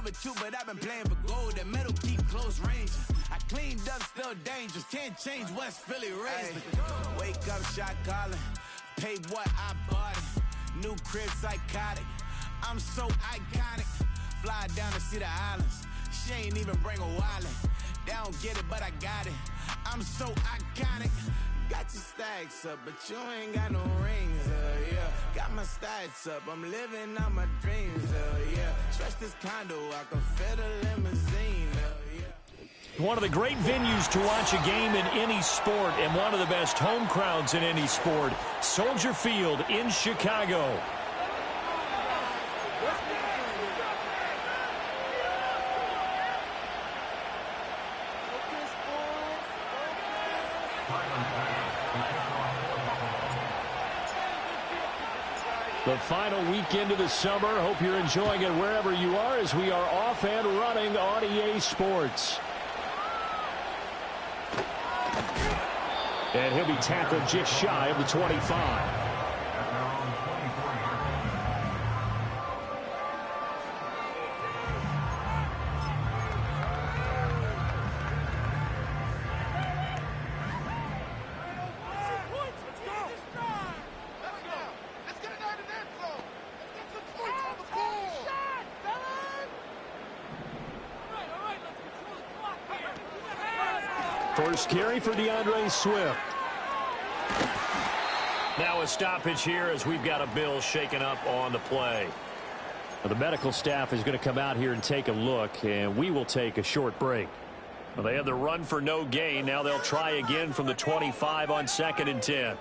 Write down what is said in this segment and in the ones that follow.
silver too, but I've been playing for gold. That metal keep close range. I cleaned up, still dangerous. Can't change West Philly raised. Wake up, shot calling. Pay what I bought it. New crib, psychotic. I'm so iconic. Fly down to see the islands. She ain't even bring a wallet. They don't get it, but I got it. I'm so iconic. Got your stacks up, but you ain't got no rings, yeah. Got my stats up, I'm living out my dreams, yeah. Stretch this condo, I can fit a limousine, yeah. One of the great venues to watch a game in any sport and one of the best home crowds in any sport, Soldier Field in Chicago. The final weekend of the summer. Hope you're enjoying it wherever you are as we are off and running on EA Sports. And he'll be tackled just shy of the 25. First carry for DeAndre Swift. Now a stoppage here as we've got a Bill shaken up on the play. Well, the medical staff is going to come out here and take a look, and we will take a short break. Well, they have the run for no gain. Now they'll try again from the 25 on 2nd and 10.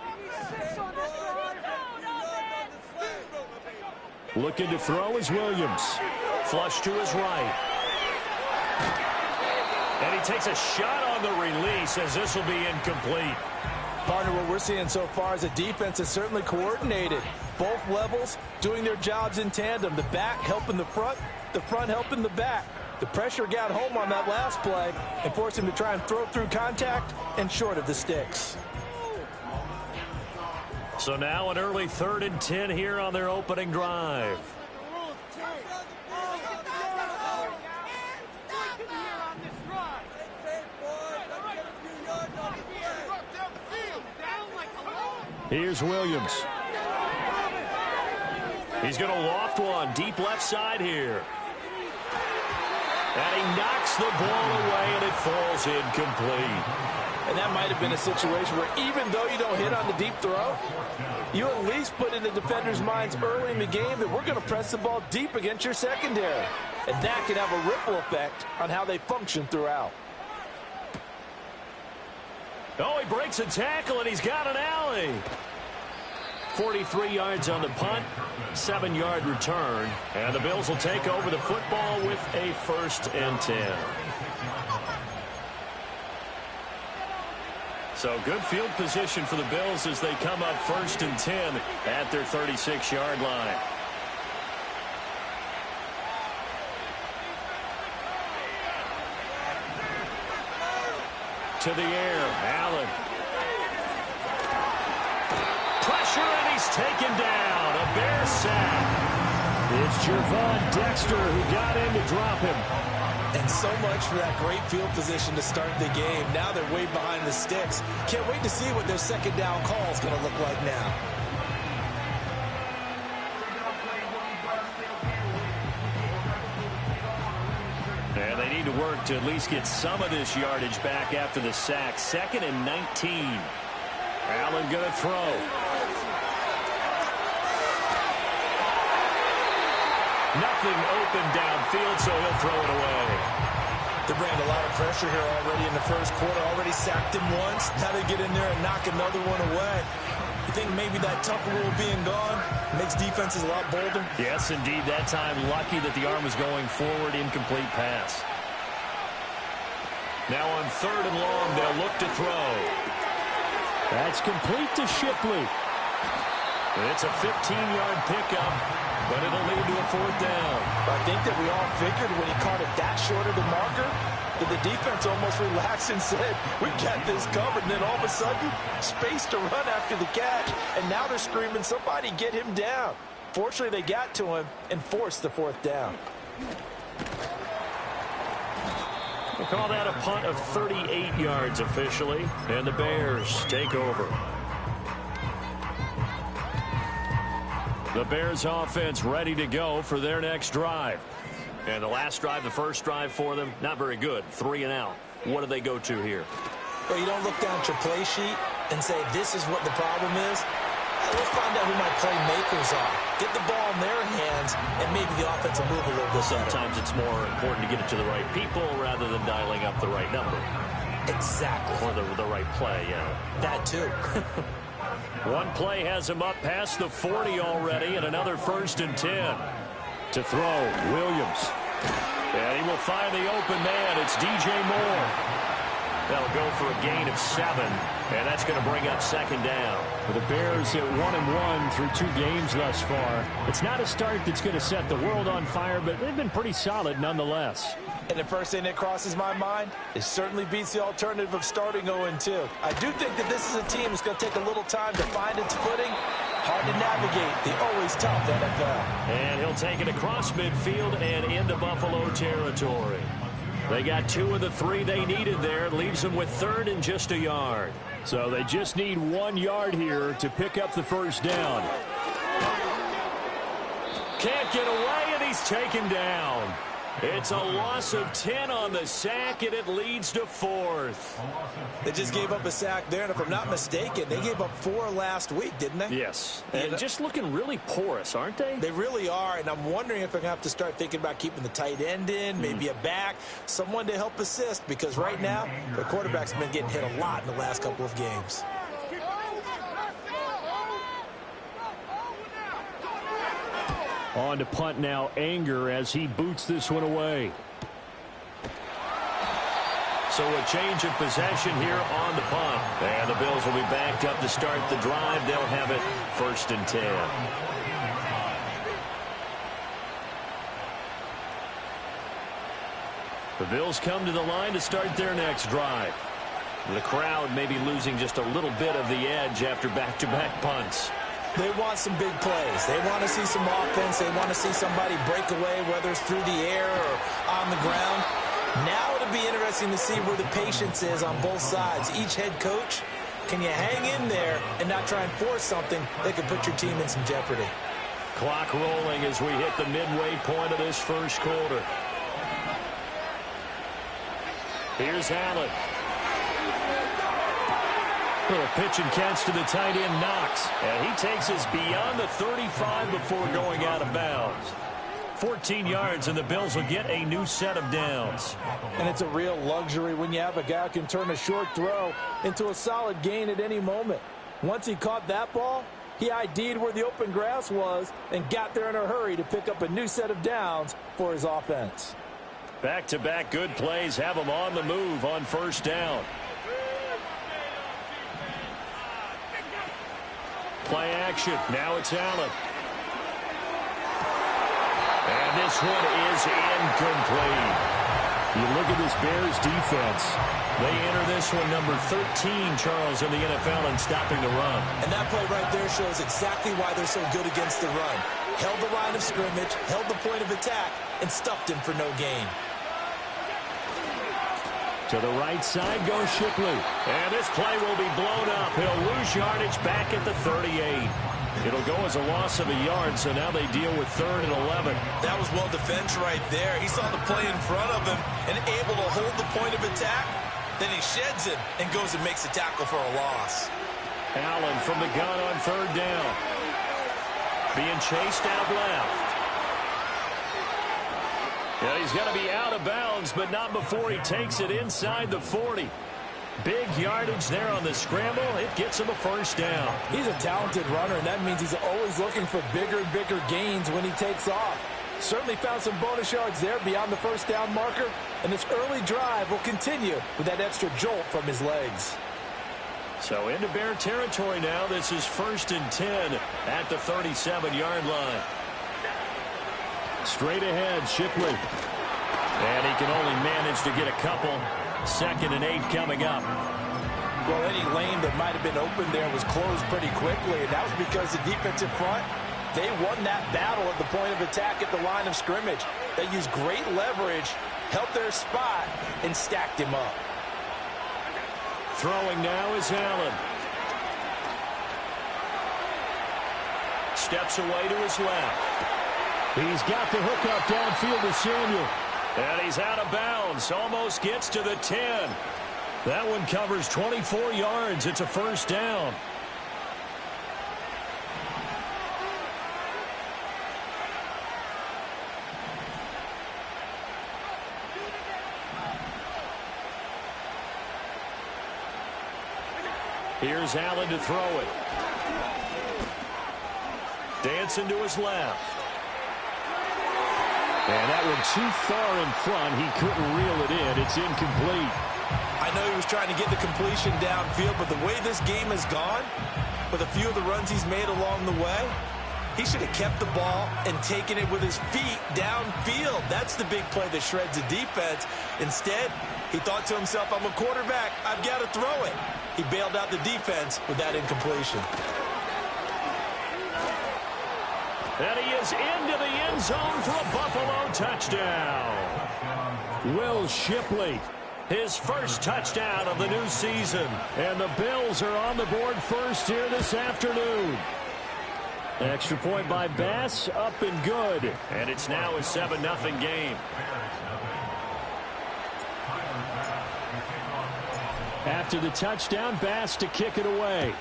Looking to throw is Williams. Flush to his right. And he takes a shot on the release as this will be incomplete. Partner, what we're seeing so far is a defense is certainly coordinated. Both levels doing their jobs in tandem. The back helping the front helping the back. The pressure got home on that last play and forced him to try and throw through contact and short of the sticks. So now an early 3rd and 10 here on their opening drive. Here's Williams. He's going to loft one deep left side here. And he knocks the ball away, and it falls incomplete. And that might have been a situation where even though you don't hit on the deep throw, you at least put in the defender's minds early in the game that we're going to press the ball deep against your secondary. And that can have a ripple effect on how they function throughout. Oh, he breaks a tackle, and he's got an alley. 43 yards on the punt, 7-yard return. And the Bills will take over the football with a 1st and 10. So good field position for the Bills as they come up 1st and 10 at their 36-yard line. To the air, Allen. Pressure, and he's taken down. A Bear sack. It's Gervon Dexter who got in to drop him. And so much for that great field position to start the game. Now they're way behind the sticks. Can't wait to see what their 2nd down call is going to look like now. And they need to work to at least get some of this yardage back after the sack. 2nd and 19. Allen going to throw. Nothing open downfield, so he'll throw it away. They ran a lot of pressure here already in the 1st quarter. Already sacked him once. Now they get in there and knock another one away. You think maybe that Tucker rule being gone makes defenses a lot bolder? Yes, indeed. That time, lucky that the arm was going forward. Incomplete pass. Now on 3rd and long, they'll look to throw. That's complete to Shipley. It's a 15-yard pickup, but it'll lead to a 4th down. I think that we all figured when he caught it that short of the marker that the defense almost relaxed and said, we got this covered. And then all of a sudden, space to run after the catch. And now they're screaming, somebody get him down. Fortunately, they got to him and forced the 4th down. We'll call that a punt of 38 yards officially, and the Bears take over. The Bears offense ready to go for their next drive. And the last drive, the first drive for them, not very good. 3 and out. What do they go to here? Well, you don't look down at your play sheet and say, this is what the problem is. Let's find out who my playmakers are. Get the ball in their hands, and maybe the offense will move a little bit better. Sometimes it's more important to get it to the right people rather than dialing up the right number. Exactly. Or the right play, yeah. That too. One play has him up past the 40 already, and another 1st and 10. To throw, Williams. And he will find the open man. It's DJ Moore. That'll go for a gain of 7, and that's going to bring up 2nd down. For the Bears at 1-1 through 2 games thus far. It's not a start that's going to set the world on fire, but they've been pretty solid nonetheless. And the first thing that crosses my mind, it certainly beats the alternative of starting 0-2. I do think that this is a team that's going to take a little time to find its footing. Hard to navigate the always tough NFL. And he'll take it across midfield and into Buffalo territory. They got 2 of the 3 they needed there. It leaves them with 3rd and just a yard. So they just need 1 yard here to pick up the first down. Can't get away, and he's taken down. It's a loss of 10 on the sack, and it leads to 4th. They just gave up a sack there, and if I'm not mistaken, they gave up 4 last week, didn't they? Yes, and just looking really porous, aren't they? They really are, and I'm wondering if they're going to have to start thinking about keeping the tight end in, maybe a back, someone to help assist, because right now, the quarterback's been getting hit a lot in the last couple of games. On to punt now, Anger, as he boots this one away. So a change of possession here on the punt. And the Bills will be backed up to start the drive. They'll have it 1st and 10. The Bills come to the line to start their next drive. The crowd may be losing just a little bit of the edge after back-to-back punts. They want some big plays. They want to see some offense. They want to see somebody break away, whether it's through the air or on the ground. Now it'll be interesting to see where the patience is on both sides. Each head coach, can you hang in there and not try and force something that could put your team in some jeopardy? Clock rolling as we hit the midway point of this first quarter. Here's Allen. Little pitch and catch to the tight end, Knox. And he takes us beyond the 35 before going out of bounds. 14 yards, and the Bills will get a new set of downs. And it's a real luxury when you have a guy who can turn a short throw into a solid gain at any moment. Once he caught that ball, he ID'd where the open grass was and got there in a hurry to pick up a new set of downs for his offense. Back-to-back good plays have him on the move on 1st down. Play action. Now it's Allen. And this one is incomplete. You look at this Bears defense. They enter this one number 13, Charles, in the NFL in stopping the run. And that play right there shows exactly why they're so good against the run. Held the line of scrimmage, held the point of attack, and stuffed him for no gain. To the right side goes Shipley. And this play will be blown up. He'll lose yardage back at the 38. It'll go as a loss of a yard, so now they deal with 3rd and 11. That was well defense right there. He saw the play in front of him and able to hold the point of attack. Then he sheds it and goes and makes a tackle for a loss. Allen from the gun on 3rd down. Being chased out left. Yeah, he's going to be out of bounds, but not before he takes it inside the 40. Big yardage there on the scramble. It gets him a 1st down. He's a talented runner, and that means he's always looking for bigger and bigger gains when he takes off. Certainly found some bonus yards there beyond the 1st down marker, and this early drive will continue with that extra jolt from his legs. So into Bear territory now. This is 1st and 10 at the 37-yard line. Straight ahead, Shipley. And he can only manage to get a couple. 2nd and 8 coming up. Well, any lane that might have been open there was closed pretty quickly, and that was because the defensive front, they won that battle at the point of attack at the line of scrimmage. They used great leverage held their spot, and stacked him up. Throwing now is Allen. Steps away to his left. He's got the hook up downfield to Samuel. And he's out of bounds. Almost gets to the 10. That one covers 24 yards. It's a first down. Here's Allen to throw it. Dancing to his left. And that one too far in front. He couldn't reel it in. It's incomplete. I know he was trying to get the completion downfield, but the way this game has gone, with a few of the runs he's made along the way, he should have kept the ball and taken it with his feet downfield. That's the big play that shreds the defense. Instead, he thought to himself, I'm a quarterback, I've got to throw it. He bailed out the defense with that incompletion. And he is into the end zone for a Buffalo touchdown. Will Shipley, his first touchdown of the new season. And the Bills are on the board first here this afternoon. Extra point by Bass, up and good. And it's now a 7-0 game. After the touchdown, Bass to kick it away.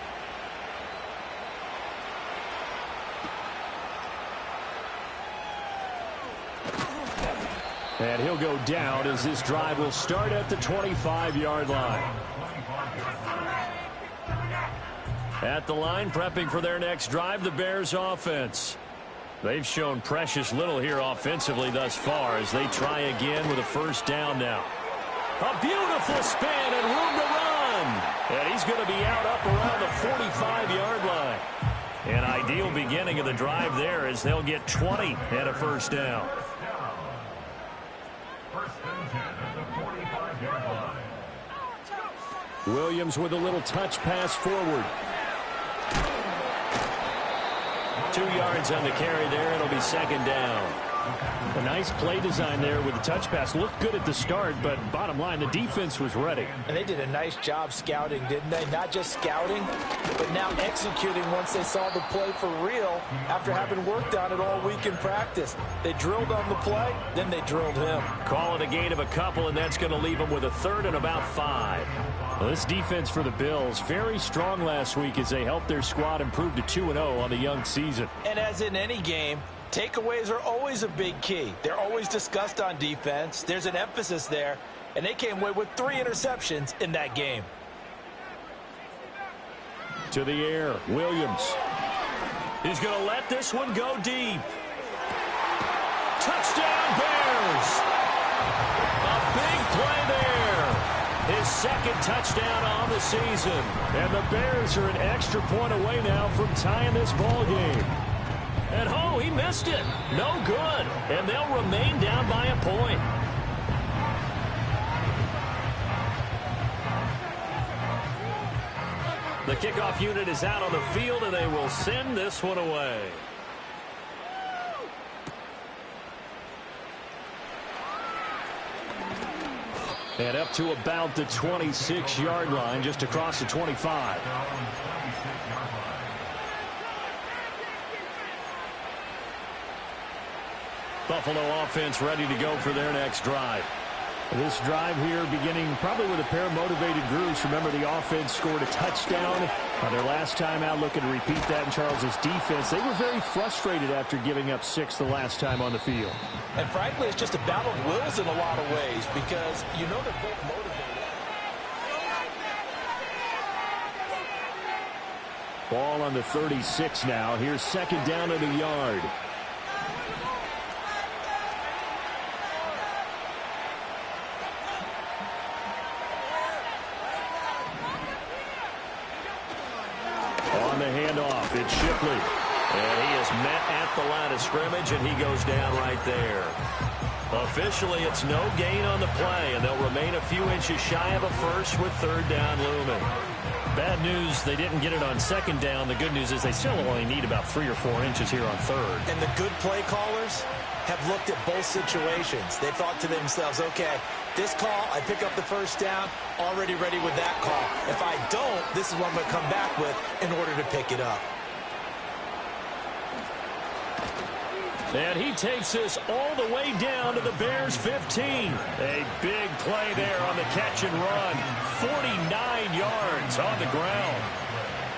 And he'll go down as this drive will start at the 25-yard line. At the line, prepping for their next drive, the Bears offense. They've shown precious little here offensively thus far as they try again with a first down now. A beautiful spin and room to run. And he's going to be out up around the 45-yard line. An ideal beginning of the drive there as they'll get 20 and a first down. Williams with a little touch pass forward. 2 yards on the carry there. It'll be second down. A nice play design there with the touch pass. Looked good at the start, but bottom line, the defense was ready. And they did a nice job scouting, didn't they? Not just scouting, but now executing once they saw the play for real after having worked on it all week in practice. They drilled on the play, then they drilled him. Call it a gain of a couple, and that's going to leave them with a third and about 5. Well, this defense for the Bills, very strong last week as they helped their squad improve to 2-0 on the young season. And as in any game, takeaways are always a big key. They're always discussed on defense. There's an emphasis there, and they came away with 3 interceptions in that game. To the air, Williams. He's going to let this one go deep. Touchdown, Bears! A big play there. His second touchdown on the season. And the Bears are an extra point away now from tying this ball game. And oh, he missed it. No good. And they'll remain down by a point. The kickoff unit is out on the field, and they will send this one away. And up to about the 26-yard line, just across the 25. Buffalo offense ready to go for their next drive. This drive here beginning probably with a pair of motivated groups. Remember, the offense scored a touchdown their last time out. Looking to repeat that in Charles's defense. They were very frustrated after giving up 6 the last time on the field. And frankly, it's just a battle of wills in a lot of ways because you know they're both motivated. Ball on the 36 now. Here's second down at a yard. On the handoff, it's Shipley. And he is met at the line of scrimmage, and he goes down right there. Officially, it's no gain on the play, and they'll remain a few inches shy of a first with third down looming. Bad news, they didn't get it on second down. The good news is they still only need about 3 or 4 inches here on third. And the good play callers, have looked at both situations. They thought to themselves, okay, this call, I pick up the first down, already ready with that call. If I don't, this is what I'm going to come back with in order to pick it up. And he takes this all the way down to the Bears' 15. A big play there on the catch and run. 49 yards on the ground.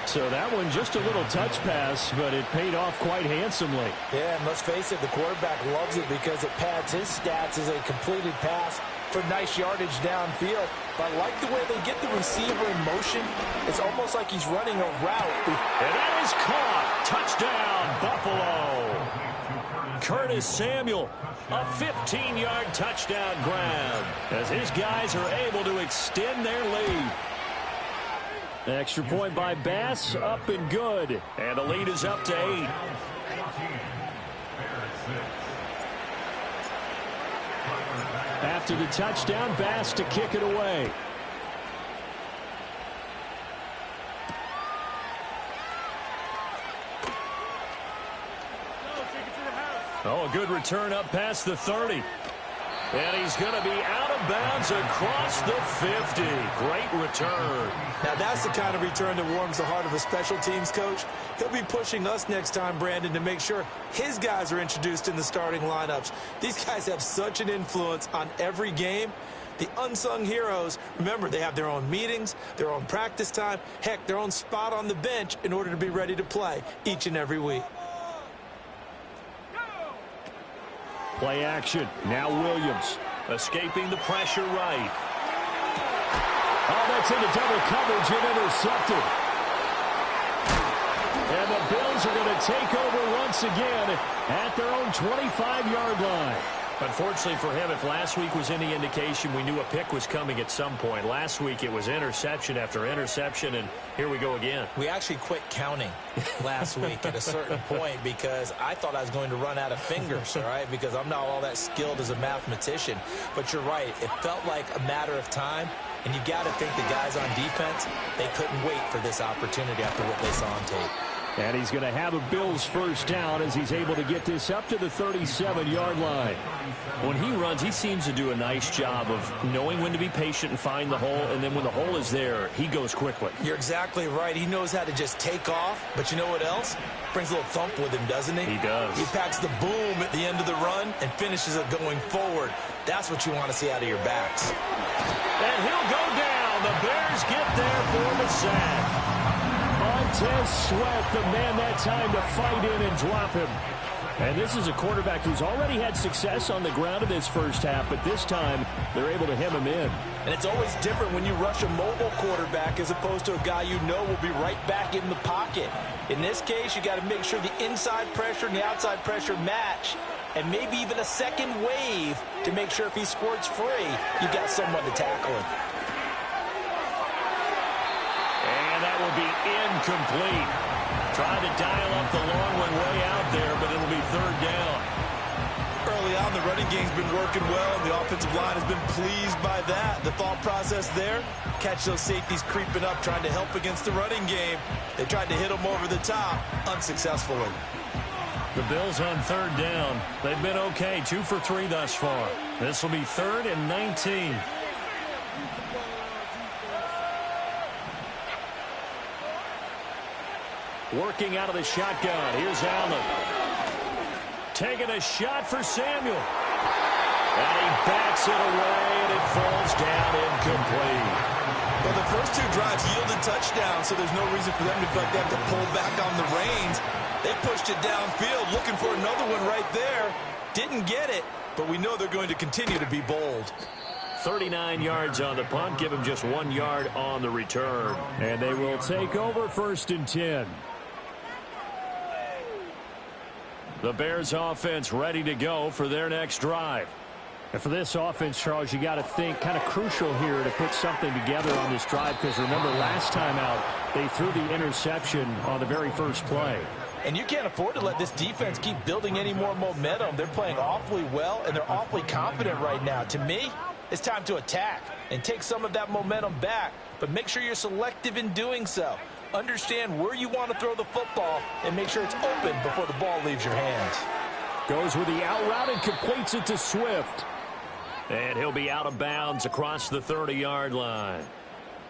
So that one just a little touch pass, but it paid off quite handsomely. Yeah, and let's face it, the quarterback loves it because it pads his stats as a completed pass for nice yardage downfield. But I like the way they get the receiver in motion. It's almost like he's running a route. And that is caught. Touchdown, Buffalo. Curtis Samuel, a 15-yard touchdown grab as his guys are able to extend their lead. Extra point by Bass, up and good. And the lead is up to 8. After the touchdown, Bass to kick it away. Oh, a good return up past the 30. And he's going to be out of bounds across the 50. Great return. Now, that's the kind of return that warms the heart of a special teams coach. He'll be pushing us next time, Brandon, to make sure his guys are introduced in the starting lineups. These guys have such an influence on every game. The unsung heroes, remember, they have their own meetings, their own practice time, heck, their own spot on the bench in order to be ready to play each and every week. Play action. Now Williams escaping the pressure right. Oh, that's into double coverage and intercepted. And the Bills are going to take over once again at their own 25-yard line. Unfortunately for him, if last week was any indication, we knew a pick was coming at some point. Last week it was interception after interception, and here we go again. We actually quit counting last week at a certain point because I thought I was going to run out of fingers, all right, because I'm not all that skilled as a mathematician. But you're right. It felt like a matter of time, and you got to think the guys on defense, they couldn't wait for this opportunity after what they saw on tape. And he's going to have a Bills first down as he's able to get this up to the 37-yard line. When he runs, he seems to do a nice job of knowing when to be patient and find the hole, and then when the hole is there, he goes quickly. You're exactly right. He knows how to just take off, but you know what else? Brings a little thump with him, doesn't he? He does. He packs the boom at the end of the run and finishes it going forward. That's what you want to see out of your backs. And he'll go down. The Bears get there for the sack. Montez Sweat, the man that time to fight in and drop him. And this is a quarterback who's already had success on the ground in this first half, but this time they're able to hem him in. And it's always different when you rush a mobile quarterback as opposed to a guy you know will be right back in the pocket. In this case, you got to make sure the inside pressure and the outside pressure match, and maybe even a second wave to make sure if he squirts free, you got someone to tackle him. And that will be incomplete. Trying to dial up the long one way out there, but it'll be third down. Early on, the running game's been working well, and the offensive line has been pleased by that. The thought process there, catch those safeties creeping up, trying to help against the running game. They tried to hit them over the top, unsuccessfully. The Bills on third down. They've been okay, 2 for 3 thus far. This will be 3rd and 19. Working out of the shotgun. Here's Allen. Taking a shot for Samuel. And he backs it away, and it falls down incomplete. Well, the first 2 drives yielded touchdowns, so there's no reason for them to feel like they have to pull back on the reins. They pushed it downfield, looking for another one right there. Didn't get it, but we know they're going to continue to be bold. 39 yards on the punt. Give him just 1 yard on the return. And they will take over 1st and 10. The Bears offense ready to go for their next drive. And for this offense, Charles, you got to think kind of crucial here to put something together on this drive, because remember last time out they threw the interception on the very first play. And you can't afford to let this defense keep building any more momentum. They're playing awfully well, and they're awfully confident right now. To me, it's time to attack and take some of that momentum back, but make sure you're selective in doing so. Understand where you want to throw the football and make sure it's open before the ball leaves your hands. Goes with the out route and completes it to Swift. And he'll be out of bounds across the 30-yard line.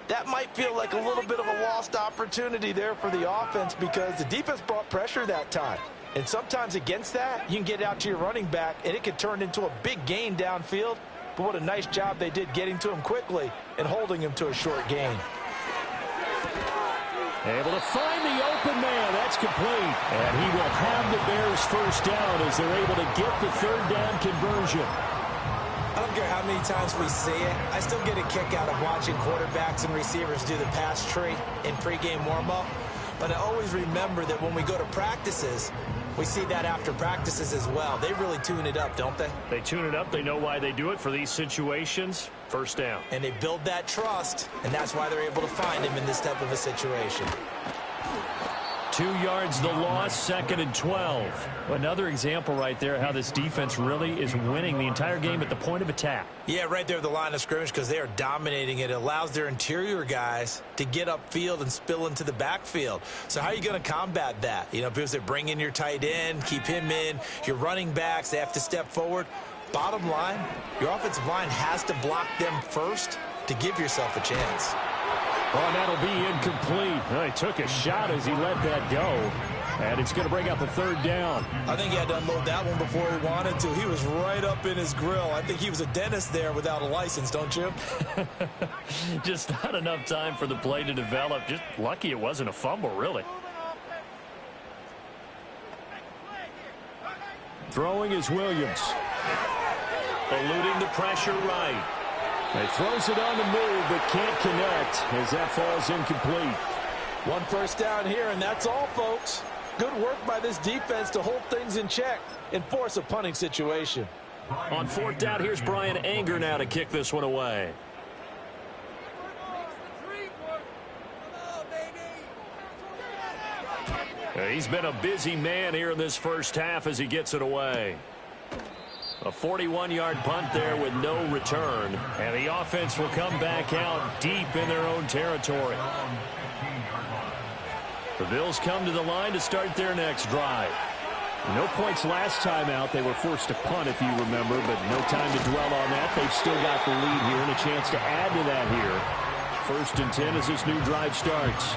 That might feel like a little bit of a lost opportunity there for the offense because the defense brought pressure that time. And sometimes against that, you can get out to your running back, and it could turn into a big gain downfield. But what a nice job they did getting to him quickly and holding him to a short gain. Able to find the open man. That's complete. And he will have the Bears first down as they're able to get the third down conversion. I don't care how many times we see it. I still get a kick out of watching quarterbacks and receivers do the pass tree in pregame warm-up. But I always remember that when we go to practices, we see that after practices as well. They really tune it up, don't they? They tune it up. They know why they do it for these situations. First down. And they build that trust, and that's why they're able to find him in this type of a situation. 2 yards the loss, 2nd and 12. Another example right there how this defense really is winning the entire game at the point of attack. Yeah, right there at the line of scrimmage because they are dominating it. It allows their interior guys to get upfield and spill into the backfield. So how are you going to combat that? You know, because they bring in your tight end, keep him in. Your running backs, they have to step forward. Bottom line, your offensive line has to block them first to give yourself a chance. Oh, that'll be incomplete. Well, he took a shot as he let that go. And it's going to bring up a third down. I think he had to unload that one before he wanted to. He was right up in his grill. I think he was a dentist there without a license, don't you? Just not enough time for the play to develop. Just lucky it wasn't a fumble, really. Throwing is Williams. Eluding the pressure right. He throws it on the move, but can't connect as that falls incomplete. One first down here, and that's all, folks. Good work by this defense to hold things in check and force a punting situation. On 4th down, here's Brian Anger now to kick this one away. He's been a busy man here in this first half as he gets it away. A 41-yard punt there with no return. And the offense will come back out deep in their own territory. The Bills come to the line to start their next drive. No points last time out. They were forced to punt, if you remember, but no time to dwell on that. They've still got the lead here and a chance to add to that here. 1st and 10 as this new drive starts.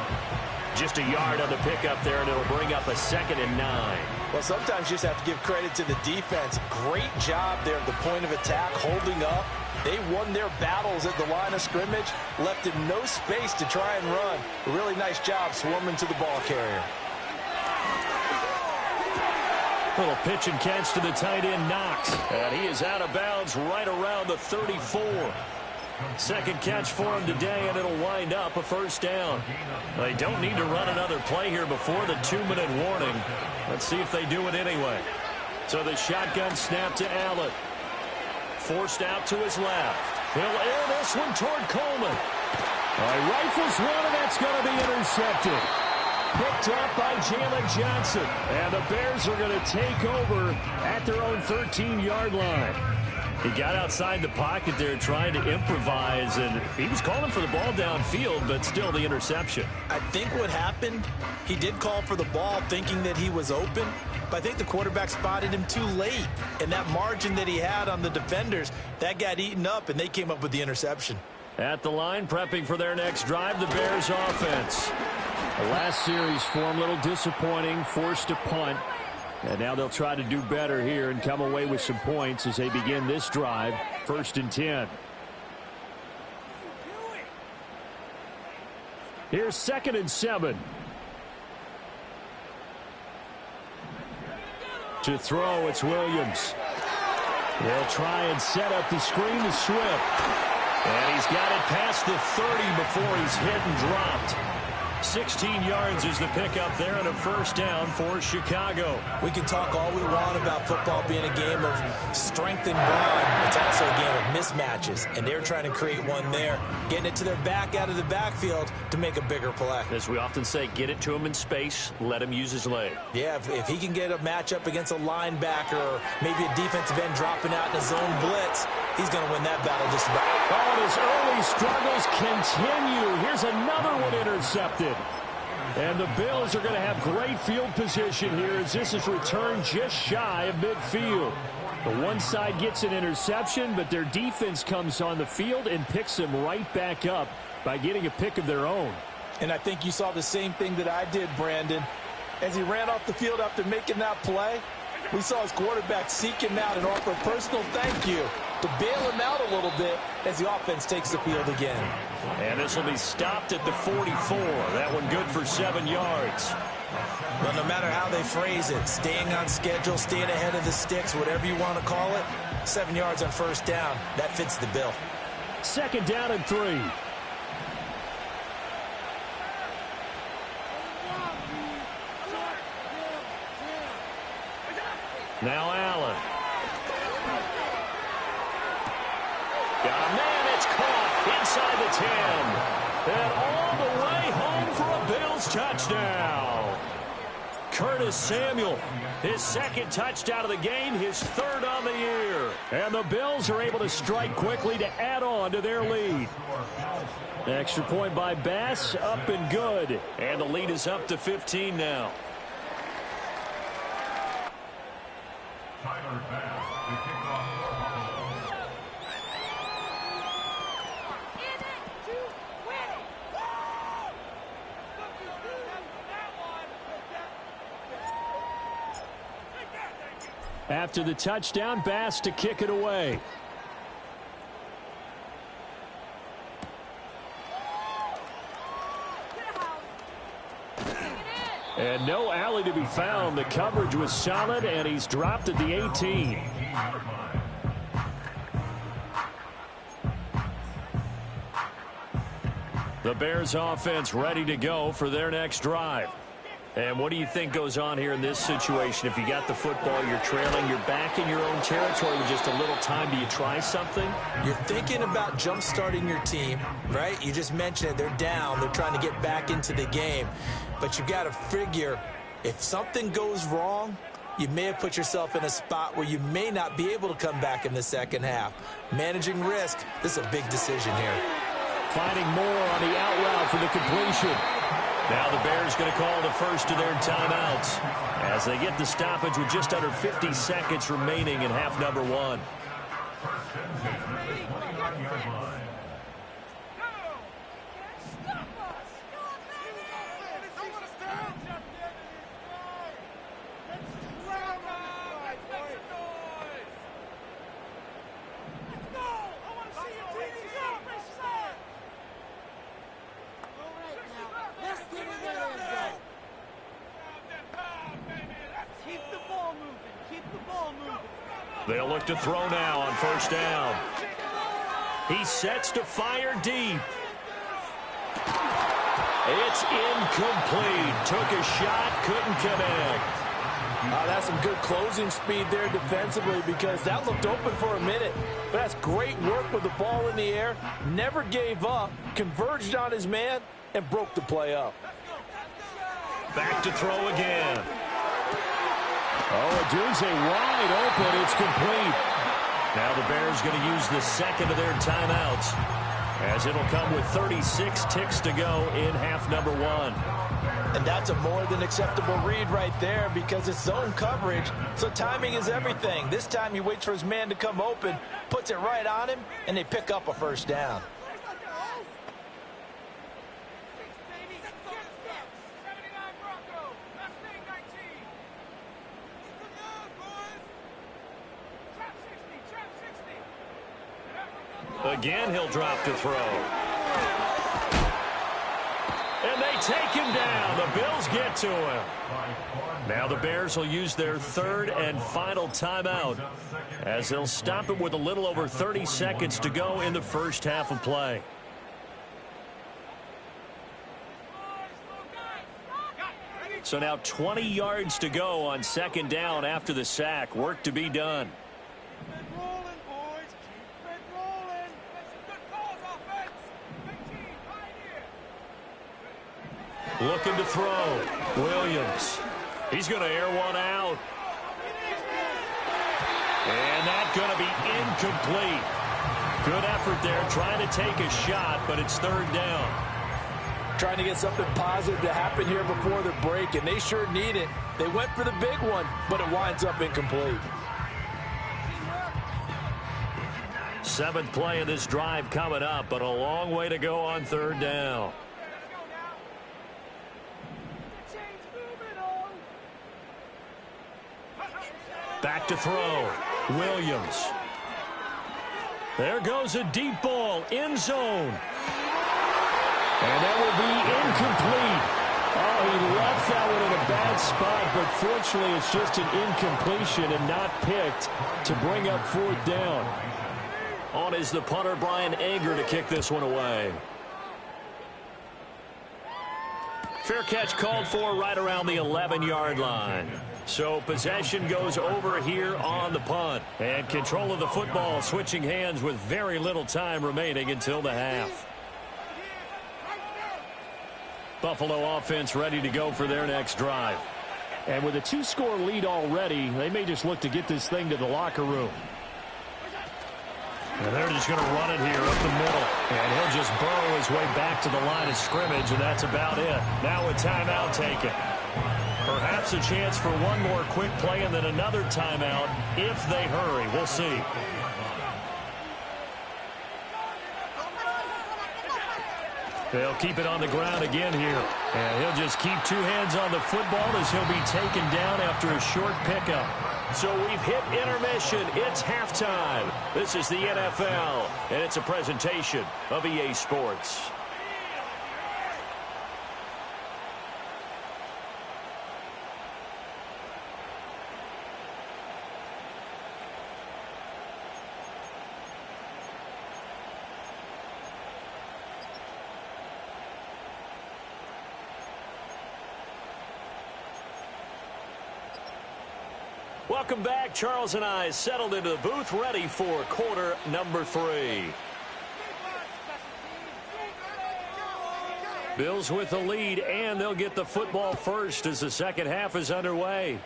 Just a yard on the pickup there, and it'll bring up a 2nd and 9. Well, sometimes you just have to give credit to the defense. Great job there at the point of attack, holding up. They won their battles at the line of scrimmage, left him no space to try and run. A really nice job swarming to the ball carrier. Little pitch and catch to the tight end, Knox. And he is out of bounds right around the 34. 2nd catch for him today, and it'll wind up a first down. They don't need to run another play here before the 2-minute warning. Let's see if they do it anyway. So the shotgun snap to Allen. Forced out to his left. He'll air this one toward Coleman. He rifles one, and that's going to be intercepted. Picked up by Jalen Johnson. And the Bears are going to take over at their own 13-yard line. He got outside the pocket there trying to improvise, and he was calling for the ball downfield, but still the interception. I think what happened, he did call for the ball thinking that he was open, but I think the quarterback spotted him too late. And that margin that he had on the defenders, that got eaten up, and they came up with the interception. At the line, prepping for their next drive, the Bears offense. The last series for him, a little disappointing, forced to punt. And now they'll try to do better here and come away with some points as they begin this drive. 1st and 10. Here's 2nd and 7. To throw, it's Williams. They'll try and set up the screen to Swift. And he's got it past the 30 before he's hit and dropped. 16 yards is the pickup there and a first down for Chicago. We can talk all we want about football being a game of strength and brawn. It's also a game of mismatches, and they're trying to create one there, getting it to their back out of the backfield to make a bigger play. As we often say, get it to him in space, let him use his leg. Yeah, if he can get a matchup against a linebacker or maybe a defensive end dropping out in a zone blitz, he's going to win that battle just about. Oh, his early struggles continue. Here's another one intercepted. And the Bills are going to have great field position here as this is returned just shy of midfield. The one side gets an interception, but their defense comes on the field and picks them right back up by getting a pick of their own. And I think you saw the same thing that I did, Brandon. As he ran off the field after making that play, we saw his quarterback seek him out and offer a personal thank you to bail him out a little bit as the offense takes the field again. And this will be stopped at the 44. That one good for 7 yards. Well, no matter how they phrase it, staying on schedule, staying ahead of the sticks, whatever you want to call it, 7 yards on first down, that fits the bill. 2nd down and 3. Now Allen. Got a man, it's caught inside the 10. And all the way home for a Bills touchdown. Curtis Samuel, his 2nd touchdown of the game, his 3rd on the year. And the Bills are able to strike quickly to add on to their lead. Extra point by Bass, up and good. And the lead is up to 15 now. After the touchdown, Bass to kick it away. And no alley to be found. The coverage was solid, and he's dropped at the 18. The Bears offense ready to go for their next drive. And what do you think goes on here in this situation? If you got the football, you're trailing, you're back in your own territory with just a little time. Do you try something? You're thinking about jump-starting your team, right? You just mentioned it. They're down. They're trying to get back into the game. But you got to figure if something goes wrong, you may have put yourself in a spot where you may not be able to come back in the second half. Managing risk, this is a big decision here. Finding more on the out route for the completion. Now the Bears going to call the first of their timeouts as they get the stoppage with just under 50 seconds remaining in half number 1. They'll look to throw now on first down. He sets to fire deep. It's incomplete. Took a shot, couldn't connect. That's some good closing speed there defensively because that looked open for a minute. But that's great work with the ball in the air. Never gave up, converged on his man, and broke the play up. Back to throw again. Oh, Adunze wide open. It's complete. Now the Bears going to use the second of their timeouts as it'll come with 36 ticks to go in half number 1. And that's a more than acceptable read right there because it's zone coverage, so timing is everything. This time he waits for his man to come open, puts it right on him, and they pick up a first down. Again, he'll drop to throw. And they take him down. The Bills get to him. Now the Bears will use their third and final timeout as they'll stop it with a little over 30 seconds to go in the first half of play. So now 20 yards to go on second down after the sack. Work to be done. Looking to throw. Williams. He's going to air one out. And that's going to be incomplete. Good effort there trying to take a shot, but it's third down. trying to get something positive to happen here before the break, and they sure need it. They went for the big one, but it winds up incomplete. 7th play of this drive coming up, but a long way to go on 3rd down. Back to throw. Williams. There goes a deep ball. End zone. And that will be incomplete. Oh, he left that one in a bad spot, but fortunately it's just an incompletion and not picked to bring up 4th down. On is the punter, Brian Anger, to kick this one away. Fair catch called for right around the 11-yard line. So possession goes over here on the punt. And control of the football switching hands with very little time remaining until the half. Buffalo offense ready to go for their next drive. And with a 2-score lead already, they may just look to get this thing to the locker room. And they're just going to run it here up the middle. And he'll just burrow his way back to the line of scrimmage, and that's about it. Now a timeout taken. Perhaps a chance for one more quick play and then another timeout if they hurry. We'll see. They'll keep it on the ground again here. And he'll just keep 2 hands on the football as he'll be taken down after a short pickup. So we've hit intermission. It's halftime. This is the NFL, and it's a presentation of EA Sports. Welcome back. Charles and I settled into the booth, ready for quarter number 3. Bills with the lead, and they'll get the football first as the second half is underway.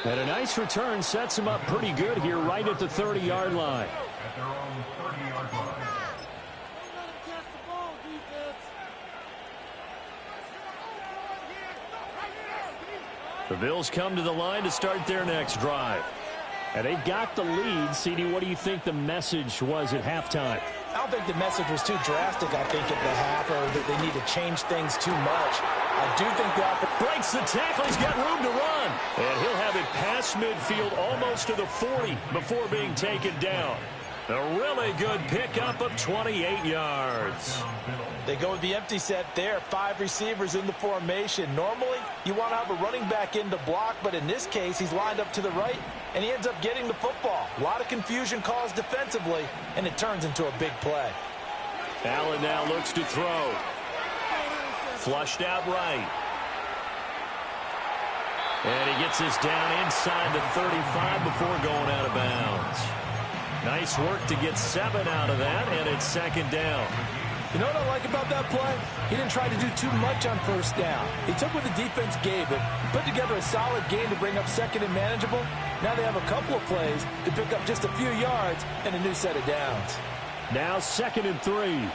And a nice return sets him up pretty good here right at the 30-yard line. The Bills come to the line to start their next drive. And they've got the lead. CD, what do you think the message was at halftime? I don't think the message was too drastic, I think, at the half, or that they need to change things too much. I do think the offense breaks the tackle. He's got room to run. And he'll have it past midfield almost to the 40 before being taken down. A really good pickup of 28 yards. They go with the empty set there. 5 receivers in the formation. Normally, you want to have a running back in to block, but in this case, he's lined up to the right, and he ends up getting the football. A lot of confusion caused defensively, and it turns into a big play. Allen now looks to throw. Flushed out right. And he gets this down inside the 35 before going out of bounds. Nice work to get 7 out of that, and it's second down. You know what I like about that play? He didn't try to do too much on first down. He took what the defense gave him, put together a solid game to bring up second and manageable. Now they have a couple of plays to pick up just a few yards and a new set of downs. Now 2nd and 3.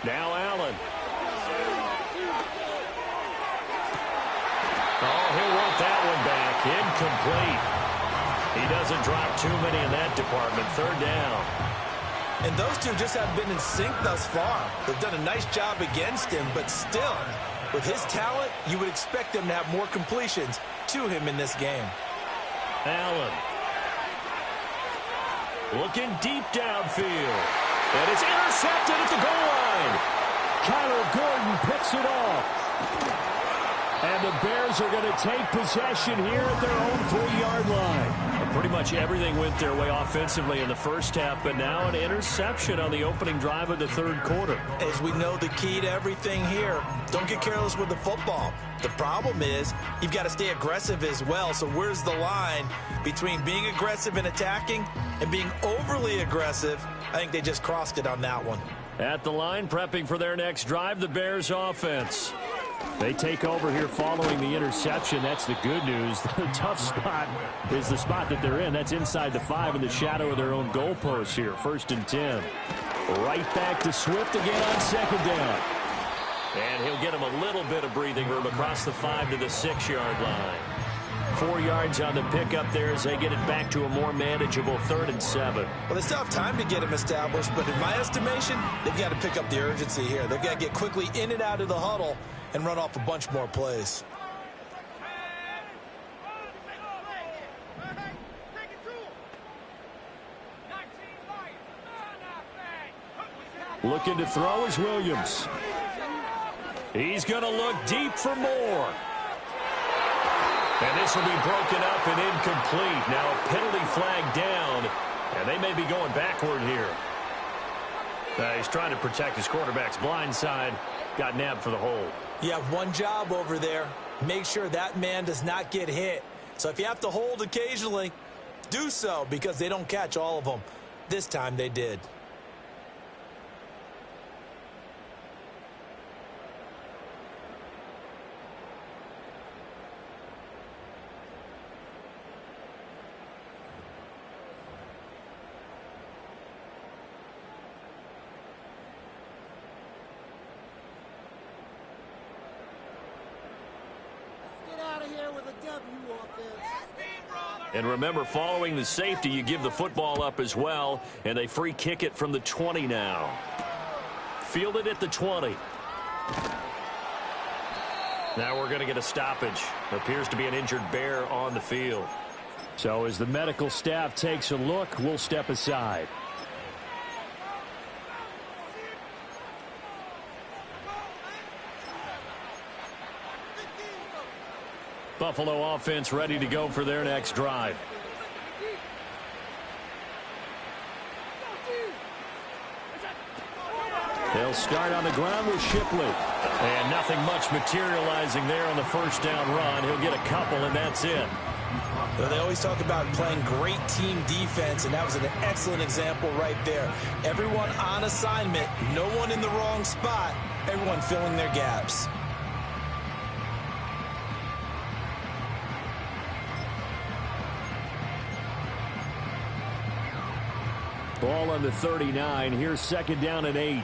Now Allen. Oh, he'll want that one back. Incomplete. He doesn't drop too many in that department. 3rd down. And those two just haven't been in sync thus far. They've done a nice job against him, but still, with his talent, you would expect them to have more completions to him in this game. Allen. Looking deep downfield. And it's intercepted at the goal line. Kyler Gordon picks it off. And the Bears are going to take possession here at their own 3-yard line. And pretty much everything went their way offensively in the first half, but now an interception on the opening drive of the 3rd quarter. As we know, the key to everything here, don't get careless with the football. The problem is you've got to stay aggressive as well. So where's the line between being aggressive and attacking and being overly aggressive? I think they just crossed it on that one. At the line, prepping for their next drive, the Bears offense. They take over here following the interception. That's the good news. The tough spot is the spot that they're in. That's inside the 5 in the shadow of their own goalpost here. 1st and 10. Right back to Swift again on 2nd down. And he'll get him a little bit of breathing room across the 5 to the 6-yard line. 4 yards on the pickup there as they get it back to a more manageable 3rd and 7. Well, they still have time to get him established, but in my estimation, they've got to pick up the urgency here. They've got to get quickly in and out of the huddle and run off a bunch more plays. Looking to throw is Williams. He's going to look deep for more. And this will be broken up and incomplete. Now a penalty flag down, and they may be going backward here. He's trying to protect his quarterback's blind side. Got nabbed for the hold. You have one job over there. Make sure that man does not get hit. So if you have to hold occasionally, do so, because they don't catch all of them. This time they did. And remember, following the safety, you give the football up as well, and they free kick it from the 20 now. Fielded at the 20. Now we're going to get a stoppage. Appears to be an injured Bear on the field. So as the medical staff takes a look, we'll step aside. Buffalo offense ready to go for their next drive. They'll start on the ground with Shipley. And nothing much materializing there on the 1st down run. He'll get a couple, and that's it. Well, they always talk about playing great team defense, and that was an excellent example right there. Everyone on assignment, no one in the wrong spot, everyone filling their gaps. Ball on the 39. Here's 2nd down and 8.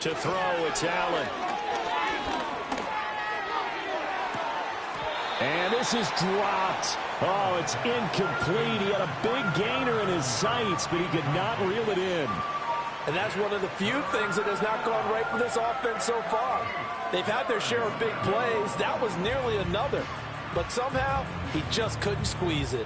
To throw, it's Allen. And this is dropped. Oh, it's incomplete. He had a big gainer in his sights, but he could not reel it in. And that's one of the few things that has not gone right for this offense so far. They've had their share of big plays. That was nearly another. But somehow, he just couldn't squeeze it.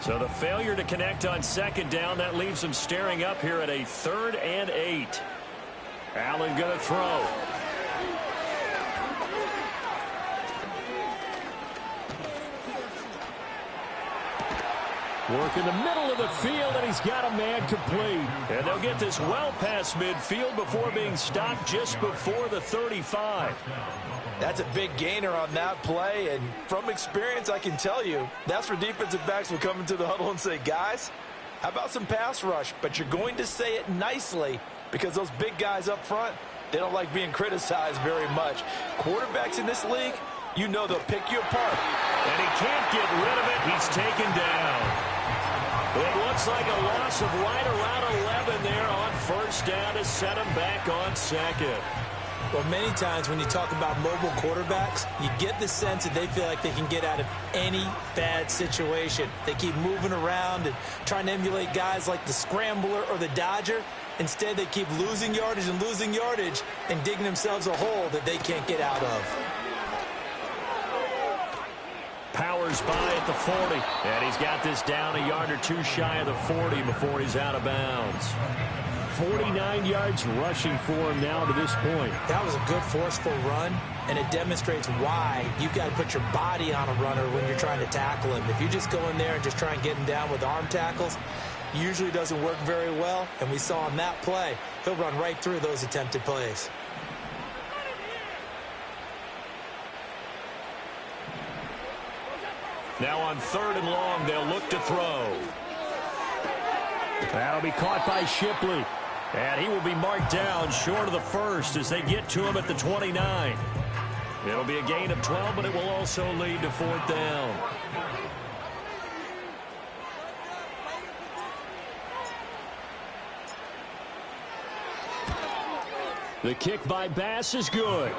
So the failure to connect on 2nd down, that leaves them staring up here at a 3rd and 8. Allen going to throw. Work in the middle of the field, and he's got a man complete. And they'll get this well past midfield before being stopped just before the 35. That's a big gainer on that play, and from experience, I can tell you, that's where defensive backs will come into the huddle and say, guys, how about some pass rush? But you're going to say it nicely because those big guys up front, they don't like being criticized very much. Quarterbacks in this league, you know they'll pick you apart. And he can't get rid of it. He's taken down. It looks like a loss of right around 11 there on 1st down to set him back on 2nd. Well, many times when you talk about mobile quarterbacks, you get the sense that they feel like they can get out of any bad situation. They keep moving around and trying to emulate guys like the Scrambler or the Dodger. Instead, they keep losing yardage and digging themselves a hole that they can't get out of. Powers by at the 40. And he's got this down a yard or two shy of the 40 before he's out of bounds. 49 yards rushing for him now to this point. That was a good forceful run, and it demonstrates why you've got to put your body on a runner when you're trying to tackle him. If you just go in there and just try and get him down with arm tackles, usually doesn't work very well, and we saw on that play, he'll run right through those attempted plays. Now on 3rd and long, they'll look to throw. That'll be caught by Shipley. And he will be marked down short of the first as they get to him at the 29. It'll be a gain of 12, but it will also lead to 4th down. The kick by Bass is good.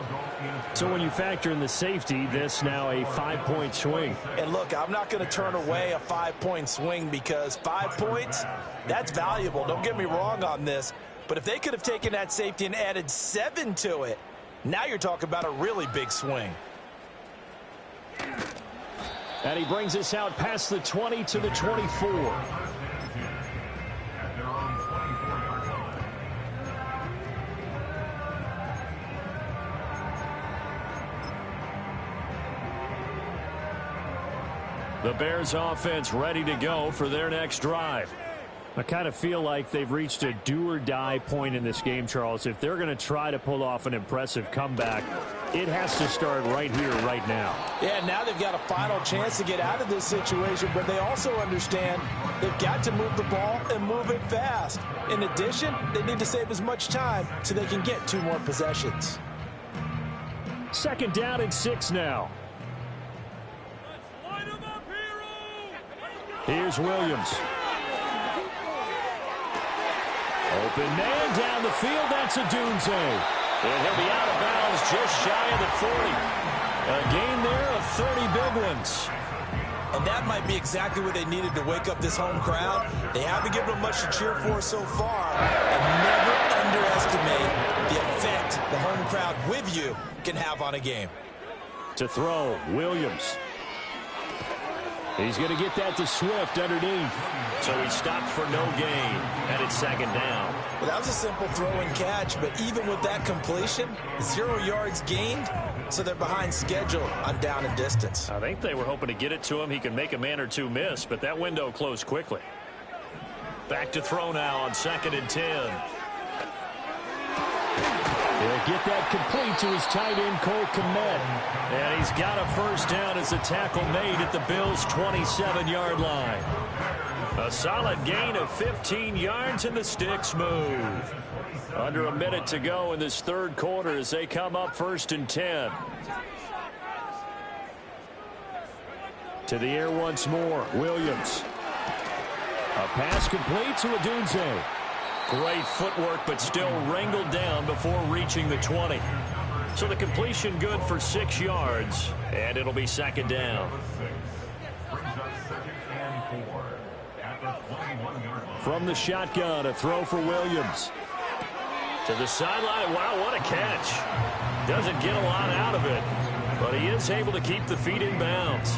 So when you factor in the safety, this now a 5-point swing. And look, I'm not going to turn away a 5-point swing because 5 points, that's valuable. Don't get me wrong on this. But if they could have taken that safety and added 7 to it, now you're talking about a really big swing. And he brings us out past the 20 to the 24. The Bears offense ready to go for their next drive. I kind of feel like they've reached a do-or-die point in this game, Charles. If they're going to try to pull off an impressive comeback, it has to start right here, right now. Yeah, now they've got a final chance to get out of this situation, but they also understand they've got to move the ball and move it fast. In addition, they need to save as much time so they can get 2 more possessions. 2nd down and 6 now. Here's Williams. Open man down the field. That's Addictz. And he'll be out of bounds just shy of the 40. A gain there of 30 big ones. And that might be exactly what they needed to wake up this home crowd. They haven't given them much to cheer for so far. And never underestimate the effect the home crowd with you can have on a game. To throw, Williams. He's going to get that to Swift underneath. So he stopped for no gain, and it's 2nd down. Well, that was a simple throw and catch, but even with that completion, 0 yards gained, so they're behind schedule on down and distance. I think they were hoping to get it to him. He could make a man or 2 miss, but that window closed quickly. Back to throw now on 2nd and 10. He'll get that complete to his tight end, Cole Kmet. And he's got a 1st down as the tackle made at the Bills' 27-yard line. A solid gain of 15 yards, and the sticks move. Under a minute to go in this 3rd quarter as they come up 1st and 10. To the air once more, Williams. A pass complete to Addictz. Great footwork, but still wrangled down before reaching the 20. So the completion good for 6 yards, and it'll be 2nd down. From the shotgun, a throw for Williams. To the sideline. Wow, what a catch. Doesn't get a lot out of it, but he is able to keep the feet in bounds.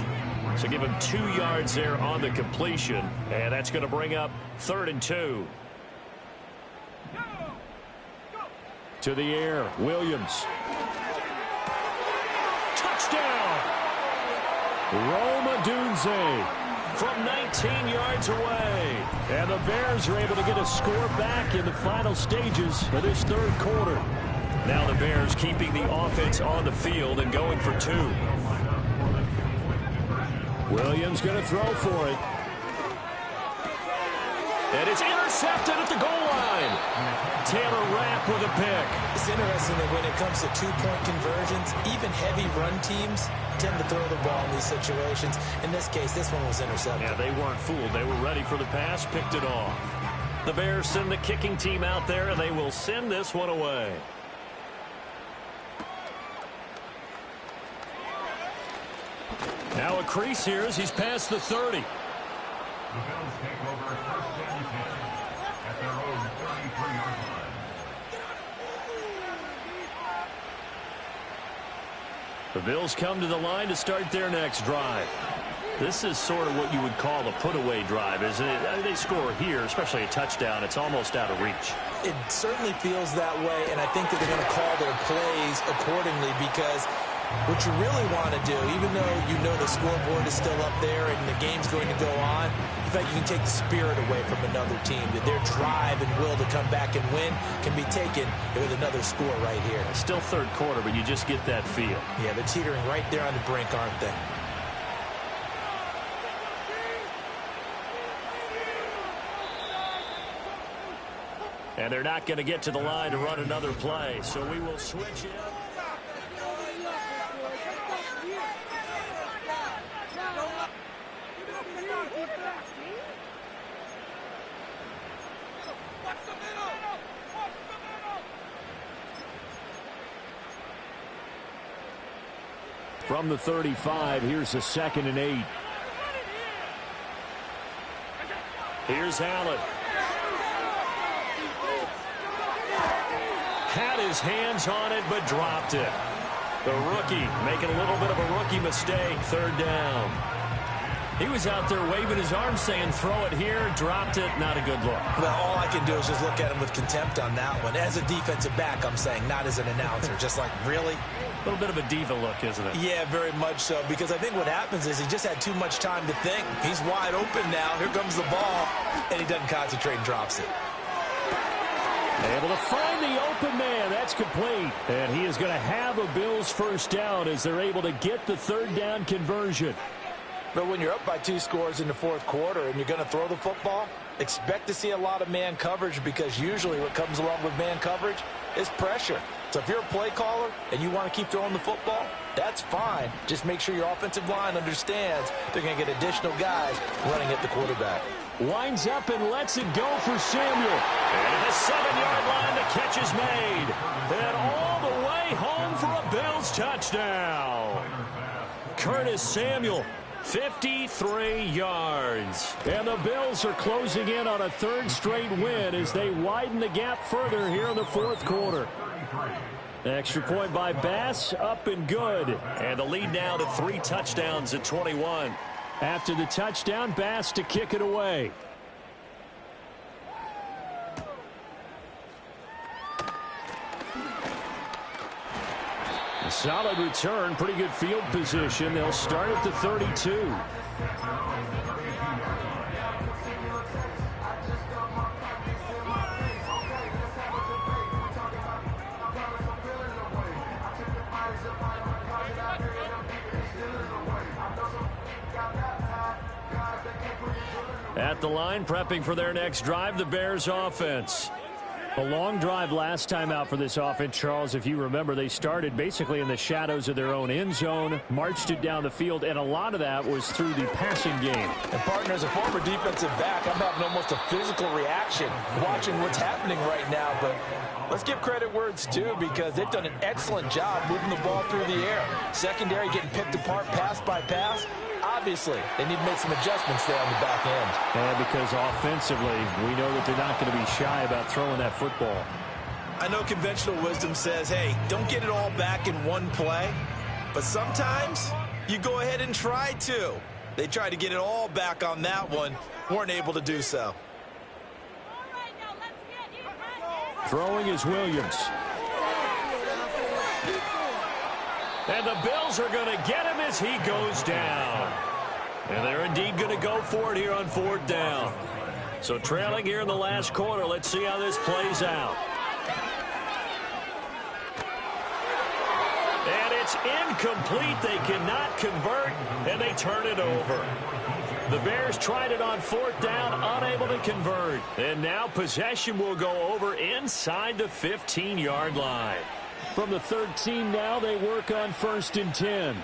So give him 2 yards there on the completion, and that's going to bring up 3rd and 2. To the air, Williams. Touchdown! Rome Addictz from 19 yards away. And the Bears are able to get a score back in the final stages of this 3rd quarter. Now the Bears keeping the offense on the field and going for 2. Williams going to throw for it. And it's intercepted at the goal line. Taylor Rapp with a pick. It's interesting that when it comes to 2-point conversions, even heavy run teams tend to throw the ball in these situations. In this case, this one was intercepted. Yeah, they weren't fooled. They were ready for the pass, picked it off. The Bears send the kicking team out there, and they will send this one away. Now a crease here as he's past the 30. The Bills take over 1st and 10 at their own 33-yard line. The Bills come to the line to start their next drive. This is sort of what you would call a put-away drive, isn't it? I mean, they score here, especially a touchdown. It's almost out of reach. It certainly feels that way, and I think that they're going to call their plays accordingly because what you really want to do, even though you know the scoreboard is still up there and the game's going to go on, in fact, you can take the spirit away from another team, that their drive and will to come back and win can be taken with another score right here. Still 3rd quarter, but you just get that feel. Yeah, they're teetering right there on the brink, aren't they? And they're not going to get to the line to run another play. So we will switch in. From the 35, here's a 2nd and 8. Here's Allen. Had his hands on it, but dropped it. The rookie making a little bit of a rookie mistake. 3rd down. He was out there waving his arms saying, throw it here, dropped it, not a good look. Well, all I can do is just look at him with contempt on that one. As a defensive back, I'm saying, not as an announcer. Just like, really? A little bit of a diva look, isn't it? Yeah, very much so, because I think what happens is he just had too much time to think. He's wide open now. Here comes the ball, and he doesn't concentrate and drops it. Able to find the open man. That's complete. And he is going to have a Bills 1st down as they're able to get the 3rd down conversion. But when you're up by 2 scores in the 4th quarter and you're going to throw the football, expect to see a lot of man coverage, because usually what comes along with man coverage is pressure. So if you're a play caller and you want to keep throwing the football, that's fine. Just make sure your offensive line understands they're going to get additional guys running at the quarterback. Winds up and lets it go for Samuel. And at the 7-yard line, the catch is made. And all the way home for a Bills touchdown. Curtis Samuel. 53 yards. And the Bills are closing in on a 3rd straight win as they widen the gap further here in the 4th quarter. Extra point by Bass, up and good. And the lead now to 3 touchdowns at 21. After the touchdown, Bass to kick it away. A solid return, pretty good field position. They'll start at the 32. At the line, prepping for their next drive, the Bears offense. A long drive last time out for this offense, Charles. If you remember, they started basically in the shadows of their own end zone, marched it down the field, and a lot of that was through the passing game. And, partner, as a former defensive back, I'm having almost a physical reaction watching what's happening right now. But let's give credit where it's due, because they've done an excellent job moving the ball through the air. Secondary getting picked apart pass by pass. Obviously, they need to make some adjustments there on the back end. And because offensively, we know that they're not going to be shy about throwing that football. I know conventional wisdom says, hey, don't get it all back in one play. But sometimes you go ahead and try to. They tried to get it all back on that one. Weren't able to do so. Throwing is Williams. And the Bills are going to get him as he goes down. And they're indeed going to go for it here on 4th down. So trailing here in the last quarter, let's see how this plays out. And it's incomplete. They cannot convert, and they turn it over. The Bears tried it on 4th down, unable to convert. And now possession will go over inside the 15-yard line. From the 13 now, they work on 1st and 10.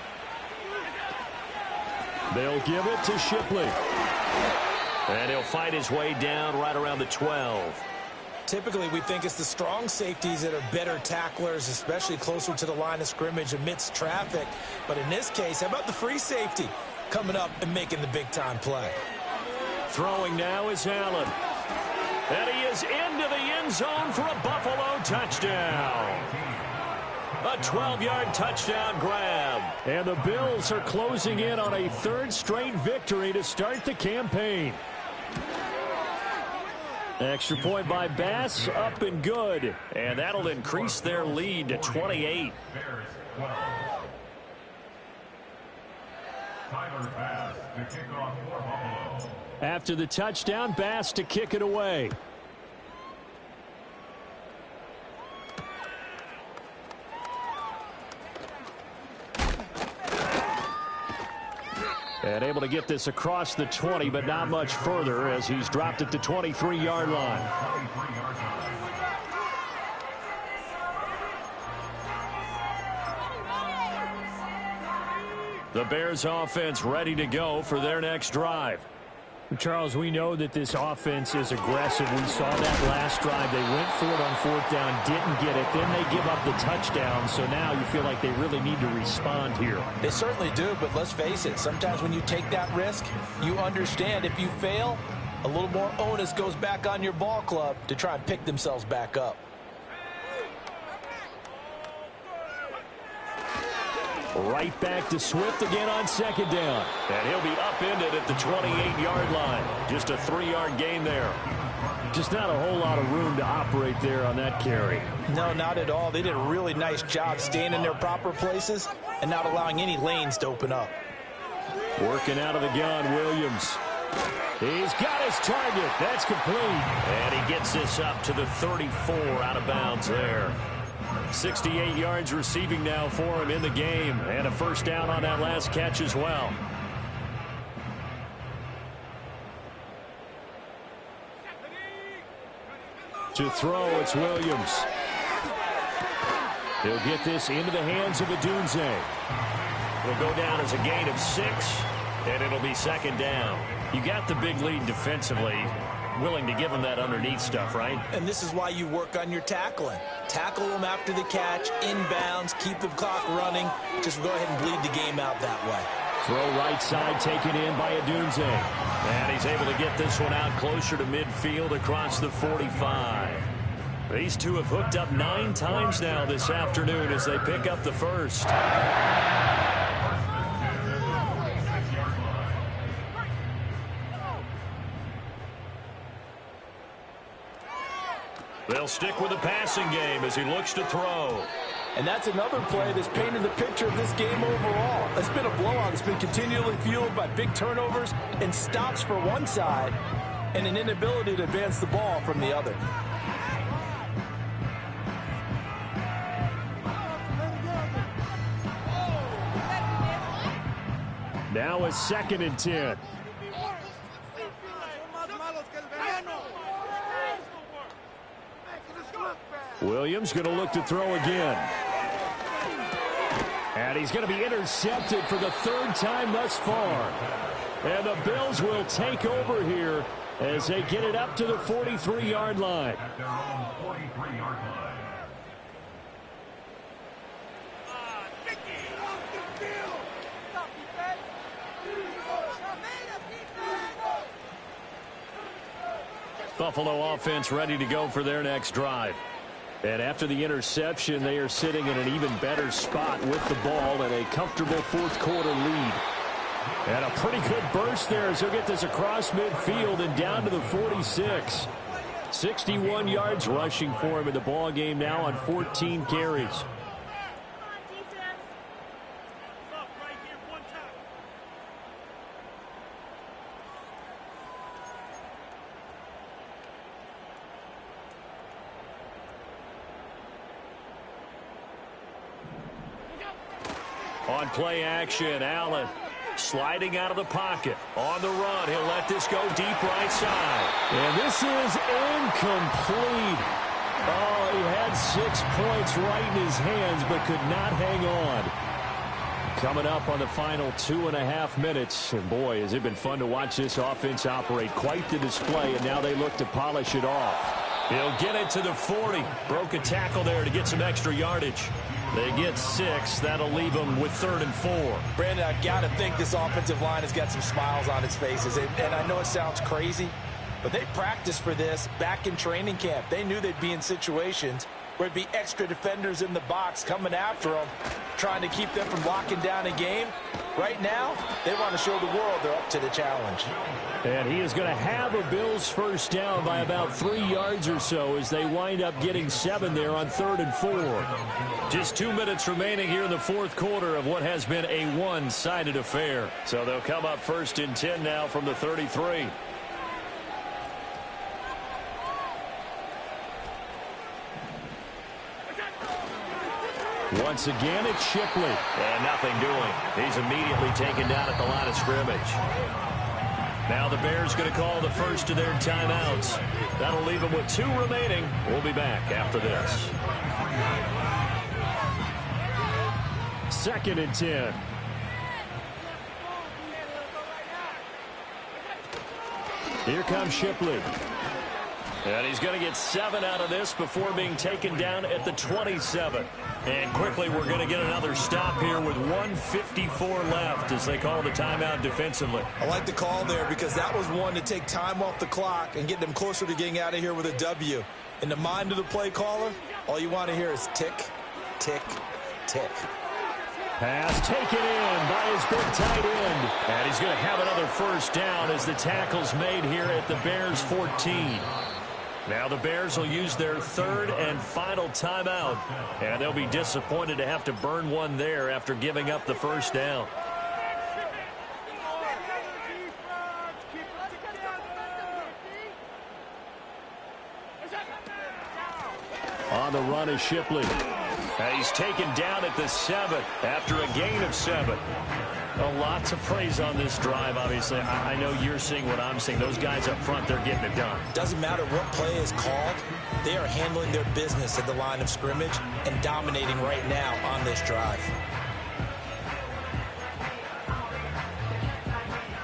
They'll give it to Shipley. And he'll fight his way down right around the 12. Typically, we think it's the strong safeties that are better tacklers, especially closer to the line of scrimmage amidst traffic. But in this case, how about the free safety coming up and making the big-time play? Throwing now is Allen. And he is into the end zone for a Buffalo touchdown. A 12-yard touchdown grab. And the Bills are closing in on a 3rd straight victory to start the campaign. Extra point by Bass, up and good. And that'll increase their lead to 28. After the touchdown, Bass to kick it away. And able to get this across the 20, but not much further as he's dropped at the 23-yard line. The Bears offense ready to go for their next drive. Charles, we know that this offense is aggressive. We saw that last drive. They went for it on 4th down, didn't get it. Then they give up the touchdown. So now you feel like they really need to respond here. They certainly do, but let's face it. Sometimes when you take that risk, you understand if you fail, a little more onus goes back on your ball club to try and pick themselves back up. Right back to Swift again on 2nd down. And he'll be upended at the 28-yard line. Just a 3-yard gain there. Just not a whole lot of room to operate there on that carry. No, not at all. They did a really nice job staying in their proper places and not allowing any lanes to open up. Working out of the gun, Williams. He's got his target. That's complete. And he gets this up to the 34 out of bounds there. 68 yards receiving now for him in the game. And a first down on that last catch as well. To throw, it's Williams. He'll get this into the hands of Addictz. It'll go down as a gain of 6, and it'll be 2nd down. You got the big lead defensively. Willing to give them that underneath stuff, right? And this is why you work on your tackling. Tackle them after the catch, inbounds, keep the clock running. Just go ahead and bleed the game out that way. Throw right side taken in by Addictz. And he's able to get this one out closer to midfield across the 45. These two have hooked up 9 times now this afternoon as they pick up the first. They'll stick with the passing game as he looks to throw. And that's another play that's painted the picture of this game overall. It's been a blowout. It's been continually fueled by big turnovers and stops for one side and an inability to advance the ball from the other. Now a 2nd and 10. Williams going to look to throw again. And he's going to be intercepted for the 3rd time thus far. And the Bills will take over here as they get it up to the 43-yard line. At their own 43-yard line. Buffalo offense ready to go for their next drive. And after the interception, they are sitting in an even better spot with the ball and a comfortable 4th quarter lead. And a pretty good burst there as he'll get this across midfield and down to the 46. 61 yards rushing for him in the ball game now on 14 carries. On play action, Allen sliding out of the pocket. On the run, he'll let this go deep right side. And this is incomplete. Oh, he had 6 points right in his hands, but could not hang on. Coming up on the final 2.5 minutes. And boy, has it been fun to watch this offense operate. Quite the display, and now they look to polish it off. He'll get it to the 40. Broke a tackle there to get some extra yardage. They get 6. That'll leave them with 3rd and 4. Brandon, I've got to think this offensive line has got some smiles on its faces. And I know it sounds crazy, but they practiced for this back in training camp. They knew they'd be in situations where it'd be extra defenders in the box coming after them, trying to keep them from locking down a game. Right now, they want to show the world they're up to the challenge. And he is going to have a Bills first down by about 3 yards or so as they wind up getting 7 there on 3rd and 4. Just 2 minutes remaining here in the 4th quarter of what has been a one-sided affair. So they'll come up 1st and 10 now from the 33. Once again, it's Shipley. And nothing doing. He's immediately taken down at the line of scrimmage. Now the Bears going to call the first of their timeouts. That'll leave them with 2 remaining. We'll be back after this. 2nd and 10. Here comes Shipley. And he's going to get 7 out of this before being taken down at the 27. And quickly, we're going to get another stop here with 1:54 left as they call the timeout defensively. I like the call there because that was one to take time off the clock and get them closer to getting out of here with a W. In the mind of the play caller, all you want to hear is tick, tick, tick. Pass taken in by his big tight end. And he's going to have another first down as the tackle's made here at the Bears' 14. Now the Bears will use their 3rd and final timeout. And they'll be disappointed to have to burn one there after giving up the first down. On the run is Shipley. And he's taken down at the 7 after a gain of 7. A lot to praise on this drive, obviously. I know you're seeing what I'm seeing. Those guys up front, they're getting it done. Doesn't matter what play is called. They are handling their business at the line of scrimmage and dominating right now on this drive.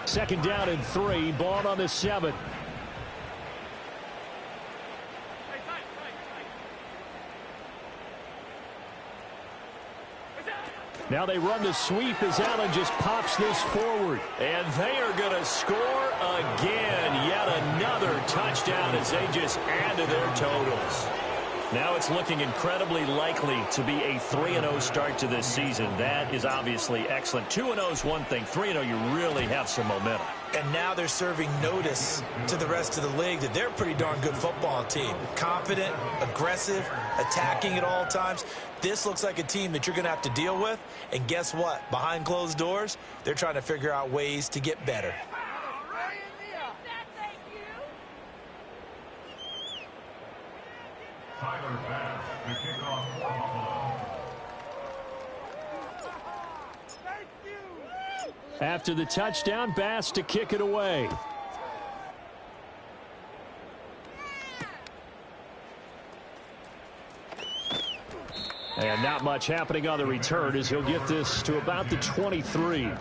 2nd down and 3. Ball on the 7. Now they run the sweep as Allen just pops this forward. And they are going to score again. Yet another touchdown as they just add to their totals. Now it's looking incredibly likely to be a 3-0 start to this season. That is obviously excellent. 2-0 is one thing. 3-0, you really have some momentum. And now they're serving notice to the rest of the league that they're a pretty darn good football team. Confident, aggressive, attacking at all times. This looks like a team that you're going to have to deal with. And guess what? Behind closed doors, they're trying to figure out ways to get better. Tyler Bass to kick off for Buffalo. After the touchdown, Bass to kick it away. And not much happening on the return as he'll get this to about the 23.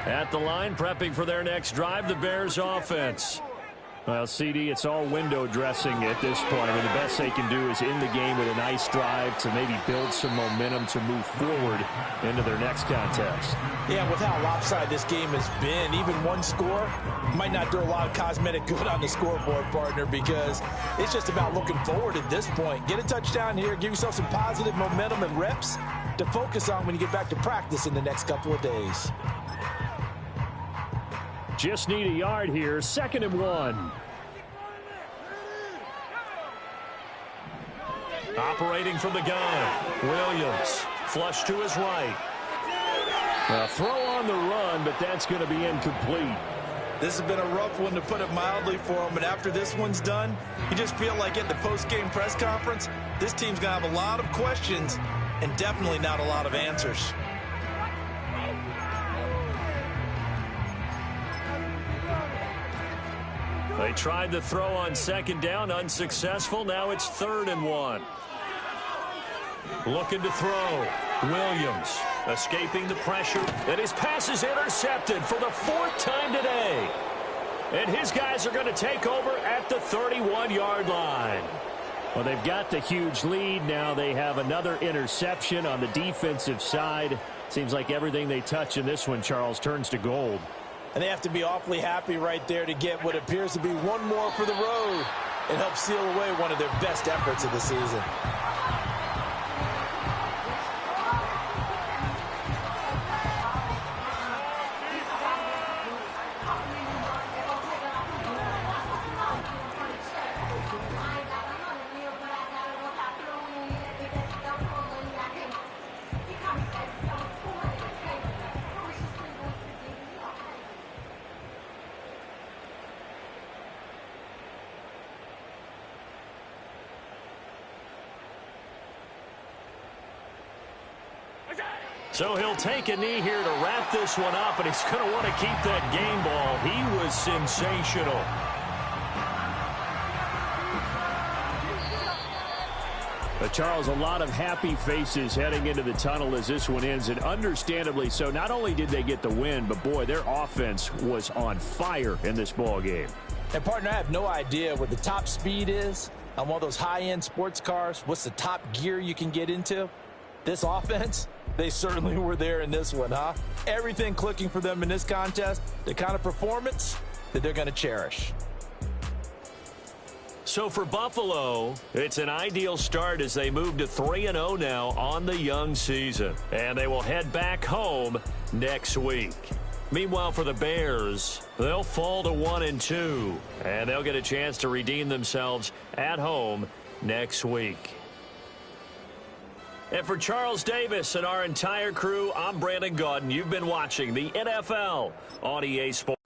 At the line, prepping for their next drive, the Bears offense. Well, CD, it's all window dressing at this point. And the best they can do is end the game with a nice drive to maybe build some momentum to move forward into their next contest. Yeah, with how lopsided this game has been, even one score might not do a lot of cosmetic good on the scoreboard, partner, because it's just about looking forward at this point. Get a touchdown here, give yourself some positive momentum and reps to focus on when you get back to practice in the next couple of days. Just need a yard here. 2nd and 1. Operating from the gun. Williams. Flush to his right. A throw on the run, but that's going to be incomplete. This has been a rough one, to put it mildly, for him. And after this one's done, you just feel like at the post-game press conference, this team's going to have a lot of questions and definitely not a lot of answers. They tried to throw on 2nd down, unsuccessful. Now it's 3rd and 1. Looking to throw. Williams escaping the pressure, and his pass is intercepted for the 4th time today. And his guys are going to take over at the 31-yard line. Well, they've got the huge lead. Now they have another interception on the defensive side. Seems like everything they touch in this one, Charles, turns to gold. And they have to be awfully happy right there to get what appears to be one more for the road and help seal away one of their best efforts of the season. So he'll take a knee here to wrap this one up, and he's going to want to keep that game ball. He was sensational. But Charles, a lot of happy faces heading into the tunnel as this one ends, and understandably so. Not only did they get the win, but boy, their offense was on fire in this ball game. And partner, I have no idea what the top speed is on one of those high-end sports cars. What's the top gear you can get into? This offense, they certainly were there in this one, huh? Everything clicking for them in this contest, the kind of performance that they're going to cherish. So for Buffalo, it's an ideal start as they move to 3-0 now on the young season. And they will head back home next week. Meanwhile, for the Bears, they'll fall to 1-2. And they'll get a chance to redeem themselves at home next week. And for Charles Davis and our entire crew, I'm Brandon Gaudin. You've been watching the NFL on EA Sports.